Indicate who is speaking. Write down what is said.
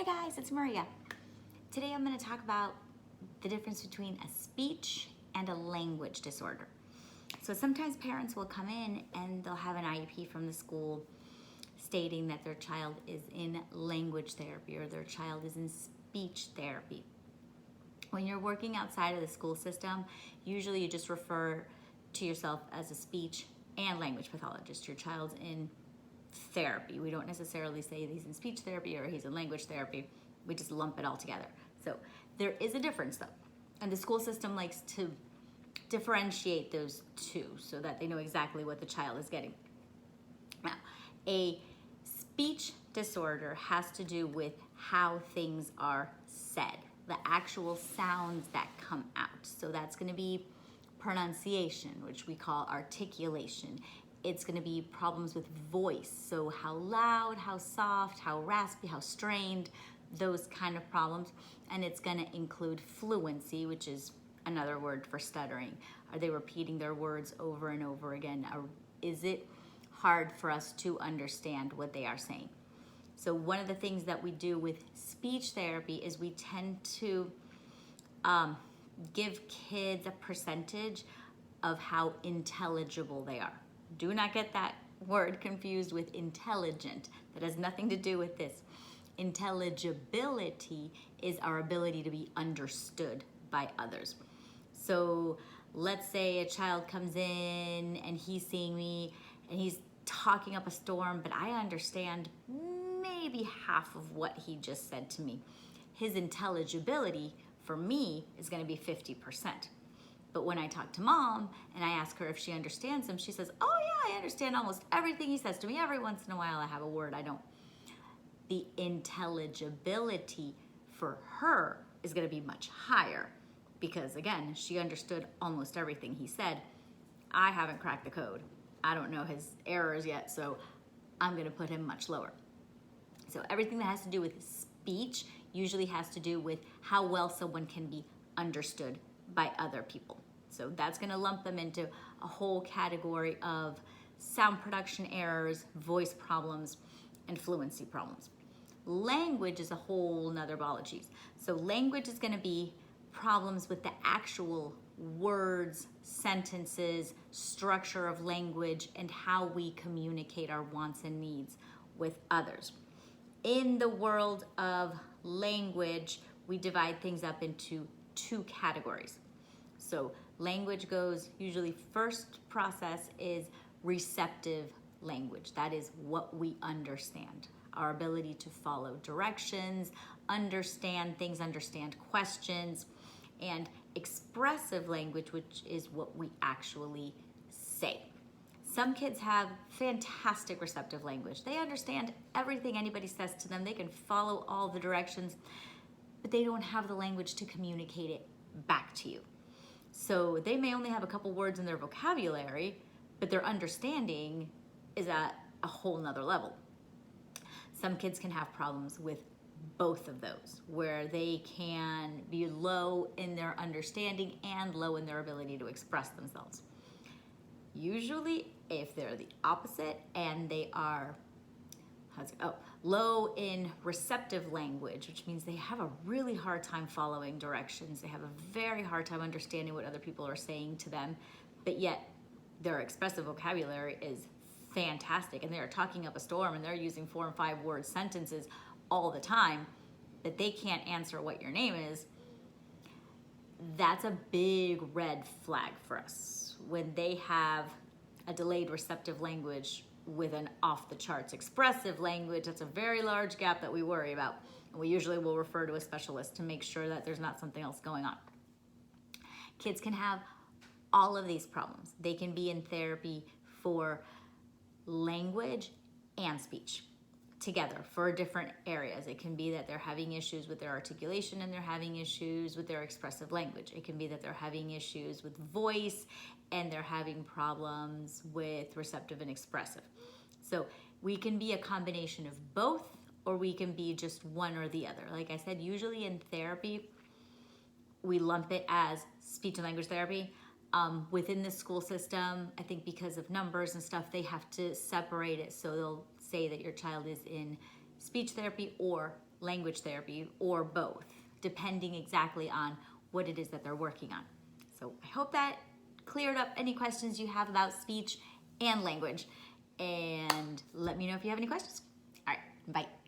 Speaker 1: Hey guys, it's Maria. Today I'm going to talk about the difference between a speech and a language disorder. So sometimes parents will come in and they'll have an IEP from the school stating that their child is in language therapy or their child is in speech therapy. When you're working outside of the school system, usually you just refer to yourself as a speech and language pathologist. Your child's in therapy. We don't necessarily say he's in speech therapy or he's in language therapy. We just lump it all together. So there is a difference though. And the school system likes to differentiate those two so that they know exactly what the child is getting. Now, a speech disorder has to do with how things are said, the actual sounds that come out. So that's going to be pronunciation, which we call articulation. It's going to be problems with voice, so how loud, how soft, how raspy, how strained, those kind of problems. And it's going to include fluency, which is another word for stuttering. Are they repeating their words over and over again? Is it hard for us to understand what they are saying? So one of the things that we do with speech therapy is we tend to give kids a percentage of how intelligible they are. Do not get that word confused with intelligent. That has nothing to do with this. Intelligibility is our ability to be understood by others. So let's say a child comes in and he's seeing me and he's talking up a storm, but I understand maybe half of what he just said to me. His intelligibility for me is going to be 50%. But when I talk to mom and I ask her if she understands him, she says, oh yeah, I understand almost everything he says to me. Every once in a while I have a word I don't. The intelligibility for her is going to be much higher because again, she understood almost everything he said. I haven't cracked the code. I don't know his errors yet, so I'm going to put him much lower. So everything that has to do with speech usually has to do with how well someone can be understood by other people. So that's going to lump them into a whole category of sound production errors, voice problems, and fluency problems. Language is a whole nother ball of cheese. So language is going to be problems with the actual words, sentences, structure of language, and how we communicate our wants and needs with others. In the world of language, we divide things up into two categories. So language goes, usually first process is receptive language. That is what we understand. Our ability to follow directions, understand things, understand questions, and expressive language, which is what we actually say. Some kids have fantastic receptive language. They understand everything anybody says to them. They can follow all the directions, but they don't have the language to communicate it back to you. So they may only have a couple words in their vocabulary, but their understanding is at a whole nother level. Some kids can have problems with both of those, where they can be low in their understanding and low in their ability to express themselves. Usually, if they're the opposite and they are low in receptive language, which means they have a really hard time following directions. They have a very hard time understanding what other people are saying to them, but yet their expressive vocabulary is fantastic and they are talking up a storm and they're using 4 and 5 word sentences all the time, that they can't answer what your name is. That's a big red flag for us. When they have a delayed receptive language with an off-the-charts expressive language, that's a very large gap that we worry about. And we usually will refer to a specialist to make sure that there's not something else going on. Kids can have all of these problems. They can be in therapy for language and speech together for different areas. It can be that they're having issues with their articulation and they're having issues with their expressive language. It can be that they're having issues with voice and they're having problems with receptive and expressive. So we can be a combination of both, or we can be just one or the other. Like I said, usually in therapy, we lump it as speech and language therapy. Within the school system, I think because of numbers and stuff, they have to separate it. So they'll say that your child is in speech therapy or language therapy or both, depending exactly on what it is that they're working on. So I hope that cleared up any questions you have about speech and language. And let me know if you have any questions. All right, bye.